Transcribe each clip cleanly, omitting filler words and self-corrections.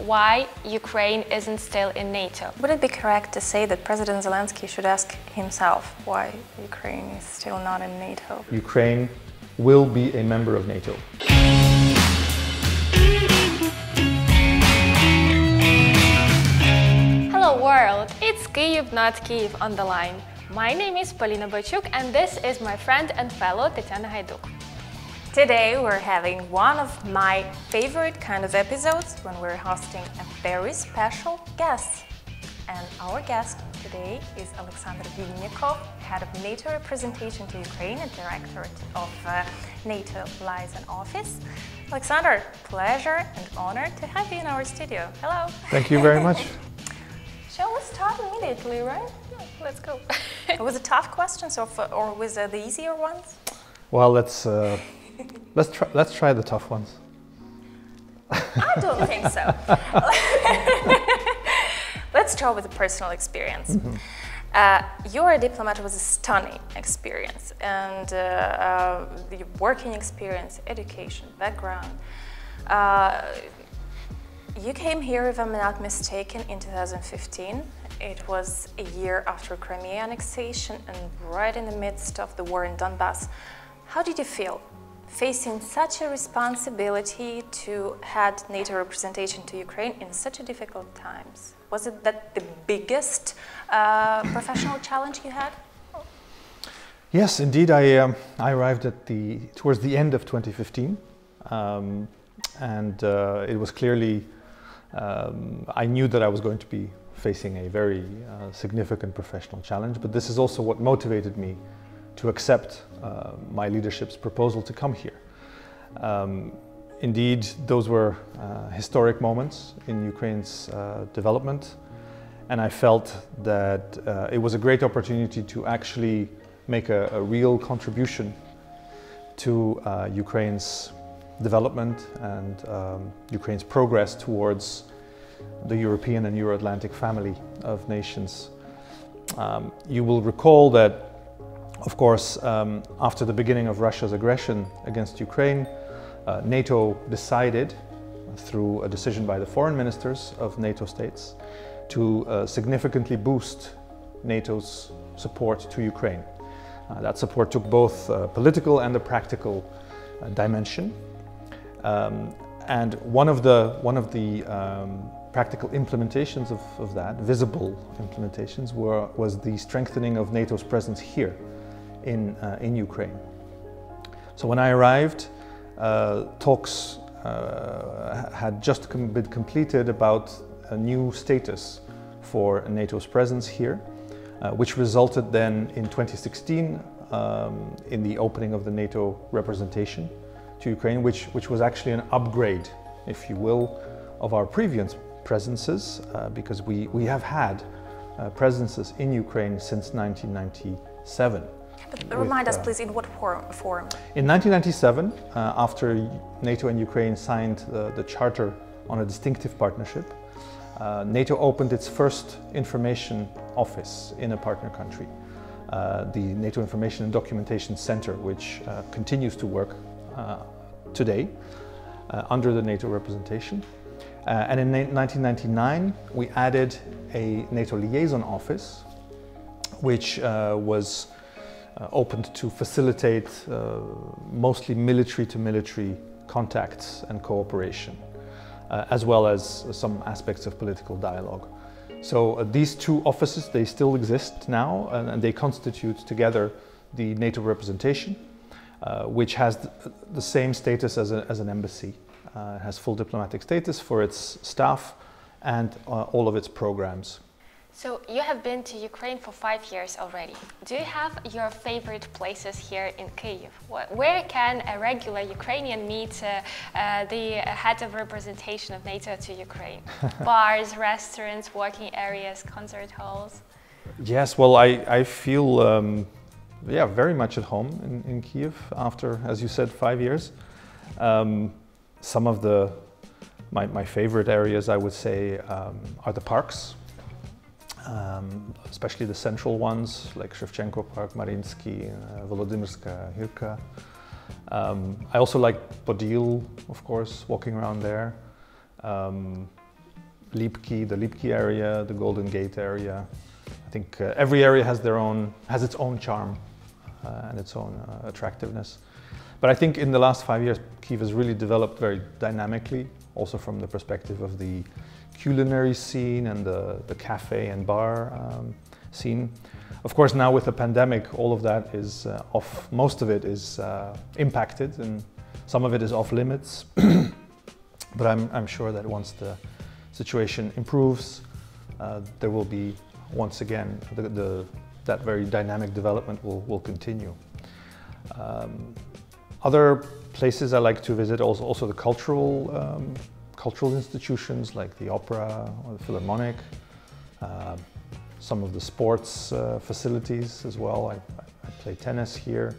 why Ukraine isn't still in NATO. Would it be correct to say that President Zelenskyy should ask himself why Ukraine is still not in NATO? Ukraine will be a member of NATO. Hello world, it's Kyiv, not Kyiv on the line. My name is Polina Bachuk and this is my friend and fellow Tatiana Haiduk. Today we're having one of my favorite kind of episodes when we're hosting a very special guest. And our guest today is Mr Vinnikov, Head of NATO Representation to Ukraine and Director of NATO Liaison Office. Alexander, pleasure and honor to have you in our studio. Hello. Thank you very much. Shall we start immediately, right? Yeah, let's go. Was it tough questions or was it the easier ones? Well, let's try the tough ones. I don't think so. Let's start with a personal experience. Your diplomat was a stunning experience, and the working experience, education, background. You came here, if I'm not mistaken, in 2015. It was a year after Crimea annexation and right in the midst of the war in Donbass. How did you feel facing such a responsibility to head NATO representation to Ukraine in such a difficult times? Was it that the biggest professional challenge you had? Yes, indeed. I arrived towards the end of 2015, and it was clearly I knew that I was going to be facing a very significant professional challenge, but this is also what motivated me to accept my leadership's proposal to come here. Indeed, those were historic moments in Ukraine's development, and I felt that it was a great opportunity to actually make a real contribution to Ukraine's development and Ukraine's progress towards the European and Euro-Atlantic family of nations. You will recall that, of course, after the beginning of Russia's aggression against Ukraine, NATO decided, through a decision by the foreign ministers of NATO states, to significantly boost NATO's support to Ukraine. That support took both political and a practical dimension. And one of the practical implementations of that, visible implementations, was the strengthening of NATO's presence here in Ukraine. So when I arrived, talks had just been completed about a new status for NATO's presence here, which resulted then in 2016 in the opening of the NATO representation to Ukraine, which was actually an upgrade, if you will, of our previous presences, because we have had presences in Ukraine since 1997. But remind us, please, in what form? In 1997, after NATO and Ukraine signed the Charter on a Distinctive Partnership, NATO opened its first information office in a partner country, the NATO Information and Documentation Center, which continues to work today under the NATO representation. And in 1999, we added a NATO liaison office, which was opened to facilitate mostly military-to-military contacts and cooperation, as well as some aspects of political dialogue. So these two offices, they still exist now, and they constitute together the NATO representation, which has the same status as an embassy. It has full diplomatic status for its staff and all of its programs. So you have been to Ukraine for 5 years already. Do you have your favorite places here in Kyiv? Where can a regular Ukrainian meet the head of representation of NATO to Ukraine? Bars, restaurants, working areas, concert halls? Yes, well, I feel very much at home in Kyiv after, as you said, 5 years. Some of my favorite areas, I would say, are the parks. Especially the central ones like Shevchenko Park, Mariinsky, Volodymyrska Hirka. I also like Podil, of course, walking around there. Lipki, the Lipki area, the Golden Gate area. I think every area has its own charm and its own attractiveness. But I think in the last 5 years, Kyiv has really developed very dynamically, also from the perspective of the culinary scene and the cafe and bar scene. Of course, now with the pandemic, all of that is off. Most of it is impacted, and some of it is off limits. But I'm sure that once the situation improves, there will be once again that very dynamic development will continue. Other places I like to visit, also the cultural institutions like the opera or the Philharmonic. Some of the sports facilities as well. I play tennis here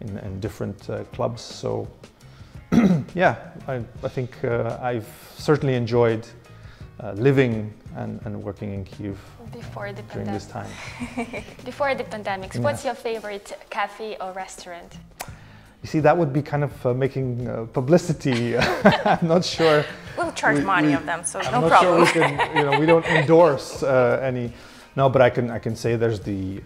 in different clubs. So yeah, I think I've certainly enjoyed living and working in Kyiv during this time. Before the pandemic, yeah. What's your favorite cafe or restaurant? You see, that would be kind of making publicity. I'm not sure. We'll charge money of them, so I'm no not problem. Sure we can, we don't endorse any. No, but I can say there's the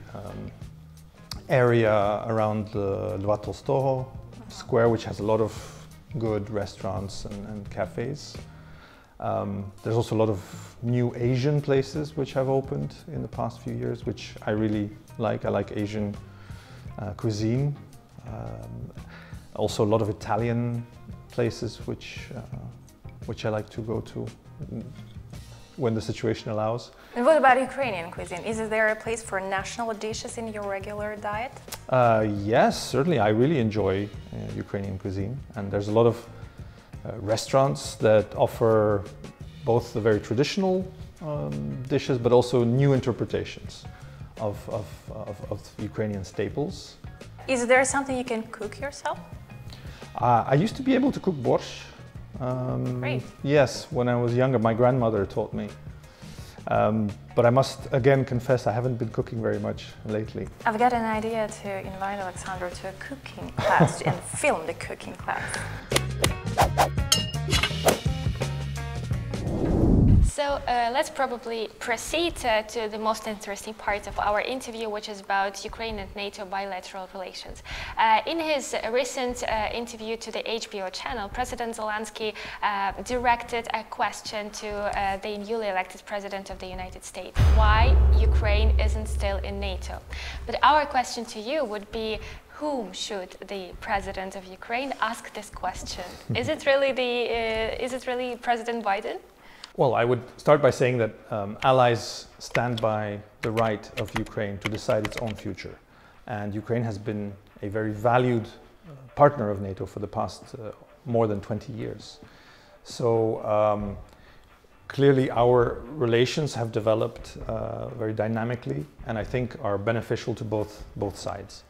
area around the Lwa Tolstoho square, which has a lot of good restaurants and cafes. There's also a lot of new Asian places which have opened in the past few years, which I really like. I like Asian cuisine. Also a lot of Italian places which I like to go to when the situation allows. And what about Ukrainian cuisine? Is there a place for national dishes in your regular diet? Yes, certainly. I really enjoy Ukrainian cuisine, and there's a lot of restaurants that offer both the very traditional dishes, but also new interpretations of Ukrainian staples. Is there something you can cook yourself? I used to be able to cook borscht. Great. Yes, when I was younger, my grandmother taught me. But I must again confess I haven't been cooking very much lately. I've got an idea to invite Alexander to a cooking class and film the cooking class. So let's probably proceed to the most interesting part of our interview, which is about Ukraine and NATO bilateral relations. In his recent interview to the HBO channel, President Zelenskyy directed a question to the newly elected President of the United States. Why Ukraine isn't still in NATO? But our question to you would be, whom should the President of Ukraine ask this question? Is it really President Biden? Well, I would start by saying that allies stand by the right of Ukraine to decide its own future. And Ukraine has been a very valued partner of NATO for the past more than 20 years. So clearly our relations have developed very dynamically, and I think are beneficial to both sides.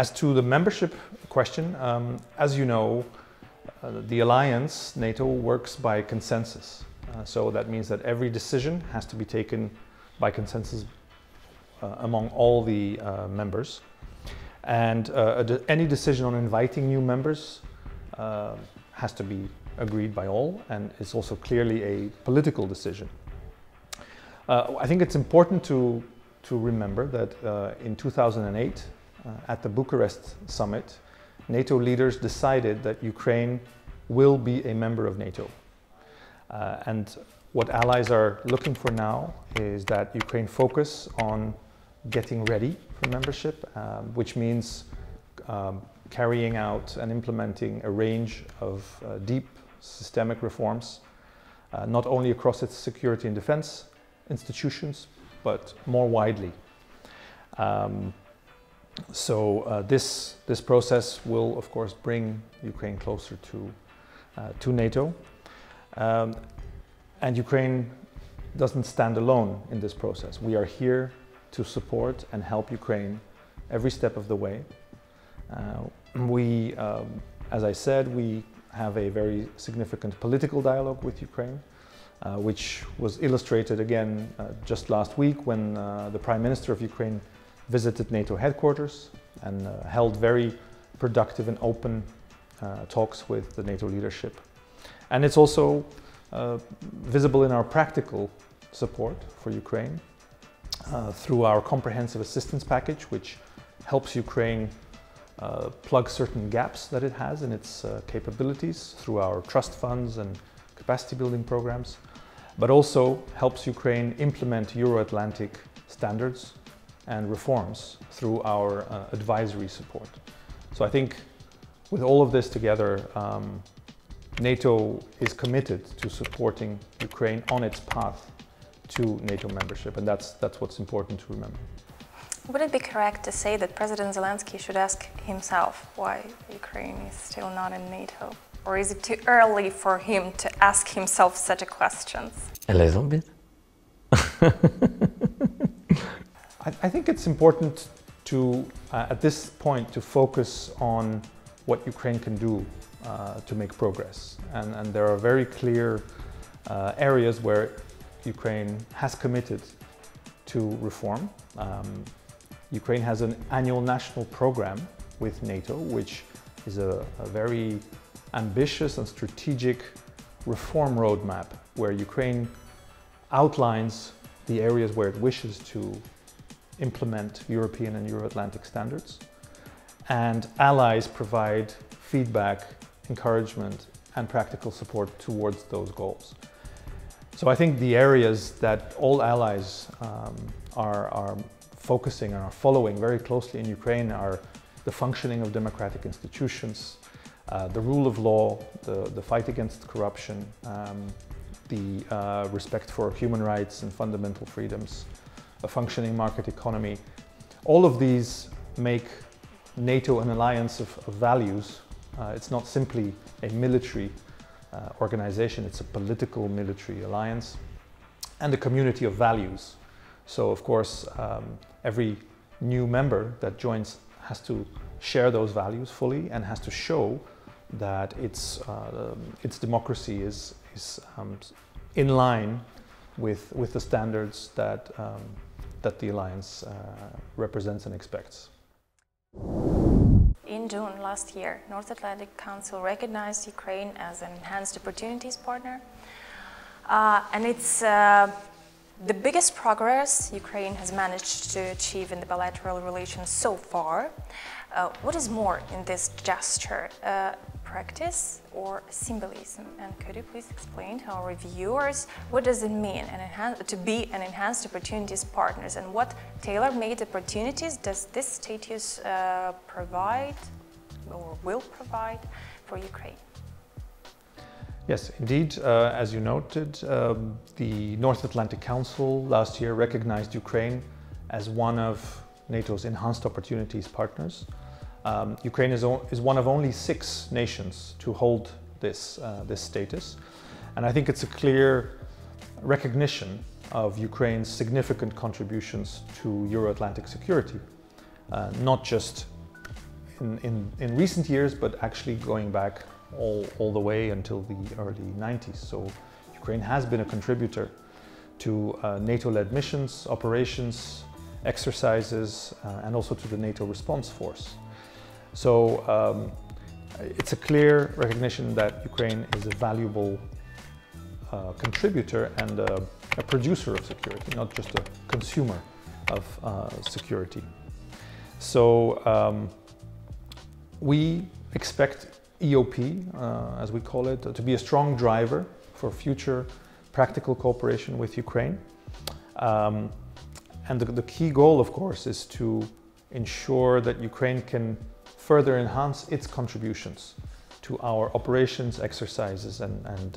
As to the membership question, as you know, the alliance, NATO, works by consensus. So that means that every decision has to be taken by consensus among all the members. And any decision on inviting new members has to be agreed by all, and is also clearly a political decision. I think it's important to remember that in 2008, at the Bucharest summit, NATO leaders decided that Ukraine will be a member of NATO. And what allies are looking for now is that Ukraine focus on getting ready for membership, which means carrying out and implementing a range of deep systemic reforms, not only across its security and defense institutions, but more widely. So this process will, of course, bring Ukraine closer to NATO. And Ukraine doesn't stand alone in this process. We are here to support and help Ukraine every step of the way. As I said, we have a very significant political dialogue with Ukraine, which was illustrated again just last week when the Prime Minister of Ukraine visited NATO headquarters and held very productive and open talks with the NATO leadership. And it's also visible in our practical support for Ukraine through our comprehensive assistance package, which helps Ukraine plug certain gaps that it has in its capabilities through our trust funds and capacity building programs, but also helps Ukraine implement Euro-Atlantic standards and reforms through our advisory support. So I think with all of this together, NATO is committed to supporting Ukraine on its path to NATO membership, and that's what's important to remember. Would it be correct to say that President Zelenskyy should ask himself why Ukraine is still not in NATO? Or is it too early for him to ask himself such a question? A little bit. I think it's important to, at this point, to focus on what Ukraine can do to make progress. And there are very clear areas where Ukraine has committed to reform. Ukraine has an annual national program with NATO, which is a very ambitious and strategic reform roadmap where Ukraine outlines the areas where it wishes to implement European and Euro-Atlantic standards, and allies provide feedback, encouragement and practical support towards those goals. So I think the areas that all allies are focusing and are following very closely in Ukraine are the functioning of democratic institutions, the rule of law, the fight against corruption, the respect for human rights and fundamental freedoms, a functioning market economy. All of these make NATO an alliance of values. It's not simply a military organization, it's a political military alliance and a community of values. So of course, every new member that joins has to share those values fully and has to show that its democracy is in line with the standards that the alliance represents and expects. In June last year, North Atlantic Council recognized Ukraine as an enhanced opportunities partner, and it's the biggest progress Ukraine has managed to achieve in the bilateral relations so far. What is more in this gesture, practice or symbolism? And could you please explain to our viewers what does it mean to be an enhanced opportunities partners, and what tailor-made opportunities does this status provide or will provide for Ukraine? Yes, indeed. As you noted, the North Atlantic Council last year recognized Ukraine as one of NATO's enhanced opportunities partners. Ukraine is one of only 6 nations to hold this status, and I think it's a clear recognition of Ukraine's significant contributions to Euro-Atlantic security, not just in recent years, but actually going back all the way until the early 90s. So Ukraine has been a contributor to NATO-led missions, operations, exercises, and also to the NATO response force. So it's a clear recognition that Ukraine is a valuable contributor and a producer of security, not just a consumer of security. So we expect EOP, as we call it, to be a strong driver for future practical cooperation with Ukraine. And the key goal, of course, is to ensure that Ukraine can further enhance its contributions to our operations, exercises, and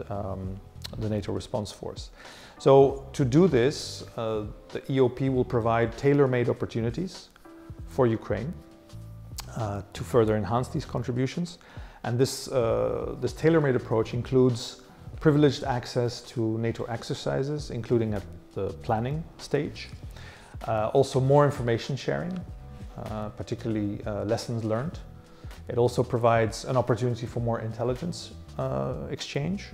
the NATO response force. So to do this, the EOP will provide tailor-made opportunities for Ukraine to further enhance these contributions. And this tailor-made approach includes privileged access to NATO exercises, including at the planning stage. Also more information sharing, particularly lessons learned. It also provides an opportunity for more intelligence exchange.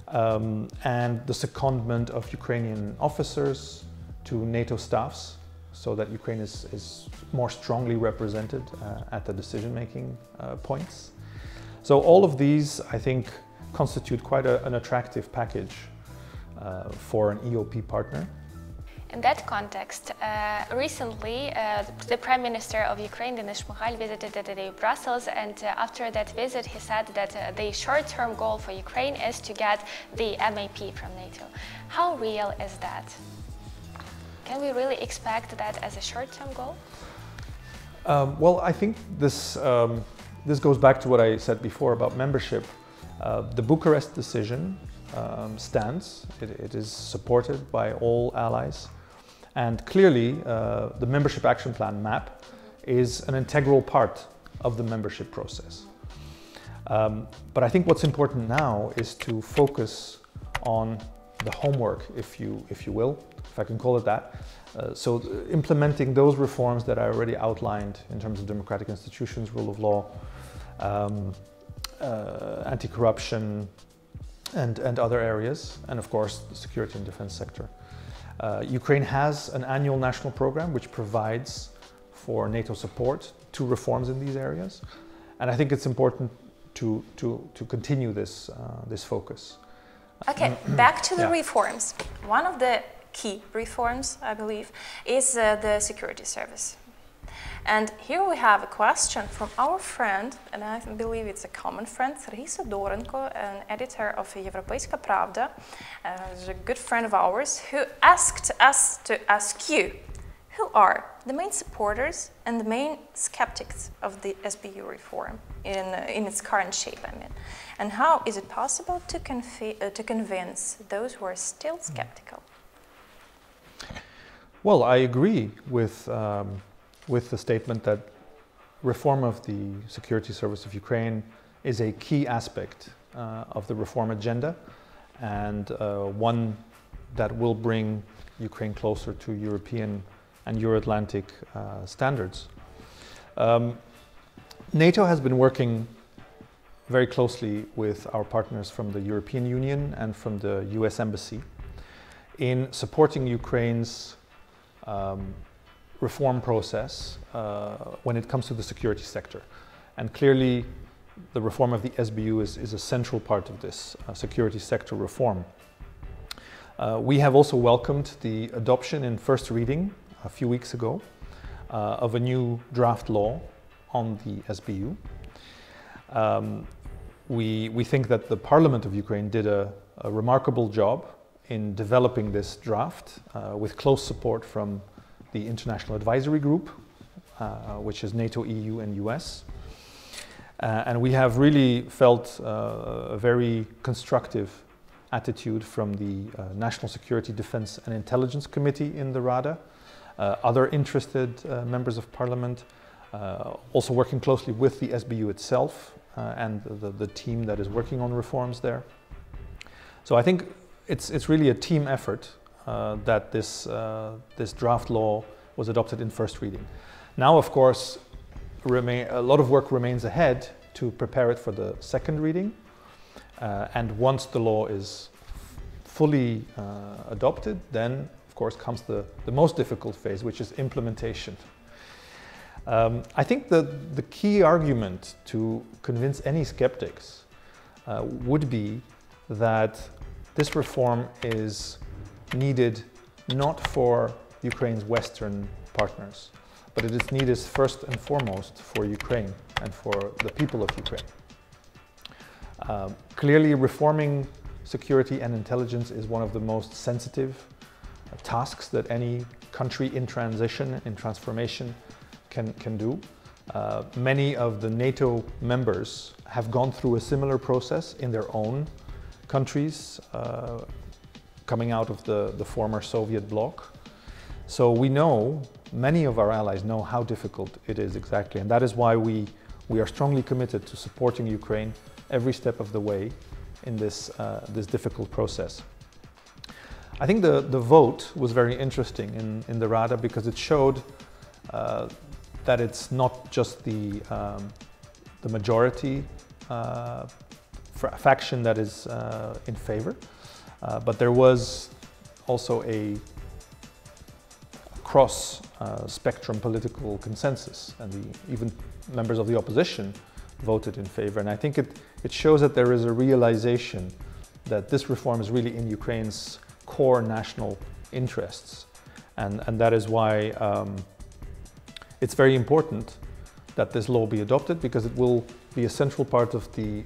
And the secondment of Ukrainian officers to NATO staffs, so that Ukraine is more strongly represented at the decision-making points. So all of these, I think, constitute quite an attractive package for an EOP partner. In that context, recently the Prime Minister of Ukraine, Denis Shmyhal, visited Brussels, and after that visit he said that the short-term goal for Ukraine is to get the MAP from NATO. How real is that? Can we really expect that as a short-term goal? Well, I think this goes back to what I said before about membership. The Bucharest decision stands. It is supported by all allies. And clearly, the Membership Action Plan MAP is an integral part of the membership process. But I think what's important now is to focus on the homework, if you will, if I can call it that. So implementing those reforms that I already outlined in terms of democratic institutions, rule of law, anti-corruption, and other areas, and of course the security and defense sector. Ukraine has an annual national program which provides for NATO support to reforms in these areas, and I think it's important to continue this focus. Okay, back to the reforms. One of the key reforms, I believe, is the security service. And here we have a question from our friend, and I believe it's a common friend, Serhiy Dorenko, an editor of Европейska Pravda, a good friend of ours, who asked us to ask you, who are the main supporters and the main skeptics of the SBU reform in its current shape, I mean, and how is it possible to convince those who are still skeptical? Well, I agree with the statement that reform of the security service of Ukraine is a key aspect of the reform agenda, and one that will bring Ukraine closer to European and Euro-Atlantic standards. NATO has been working very closely with our partners from the European Union and from the US Embassy in supporting Ukraine's reform process when it comes to the security sector. And clearly the reform of the SBU is a central part of this security sector reform. We have also welcomed the adoption in first reading a few weeks ago of a new draft law on the SBU. We think that the Parliament of Ukraine did a remarkable job in developing this draft with close support from the International Advisory Group, which is NATO, EU and US. And we have really felt a very constructive attitude from the National Security, Defense and Intelligence Committee in the Rada, other interested members of Parliament, also working closely with the SBU itself and the team that is working on reforms there. So I think it's really a team effort that this draft law was adopted in first reading. Now, of course, a lot of work remains ahead to prepare it for the second reading. And once the law is fully adopted, then, of course, comes the most difficult phase, which is implementation. I think the key argument to convince any skeptics would be that this reform is needed not for Ukraine's Western partners, but it is needed first and foremost for Ukraine and for the people of Ukraine. Clearly, reforming security and intelligence is one of the most sensitive tasks that any country in transition, in transformation, can do. Many of the NATO members have gone through a similar process in their own countries, coming out of the former Soviet bloc. So we know, many of our allies know how difficult it is exactly, and that is why we are strongly committed to supporting Ukraine every step of the way in this difficult process. I think the vote was very interesting in the Rada because it showed that it's not just the majority faction that is in favor, but there was also a cross-spectrum political consensus, and even members of the opposition voted in favor. And I think it shows that there is a realization that this reform is really in Ukraine's core national interests. And that is why it's very important that this law be adopted, because it will be a central part of the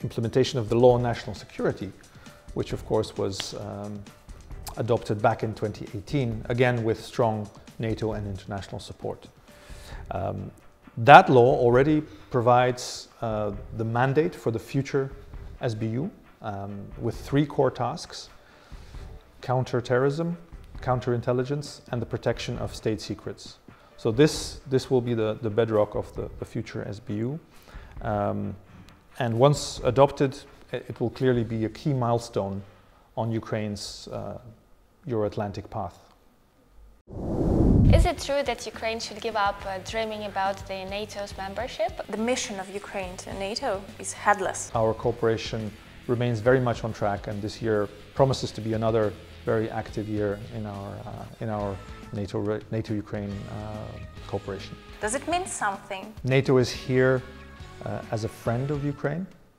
implementation of the law on national security, which of course was adopted back in 2018, again with strong NATO and international support. That law already provides the mandate for the future SBU with 3 core tasks: counter-terrorism, counterintelligence, and the protection of state secrets. So this will be the bedrock of the future SBU. And once adopted, it will clearly be a key milestone on Ukraine's Euro-Atlantic path. Is it true that Ukraine should give up dreaming about the NATO's membership? The mission of Ukraine to NATO is headless. Our cooperation remains very much on track, and this year promises to be another very active year in our NATO-Ukraine cooperation. Does it mean something? NATO is here as a friend of Ukraine.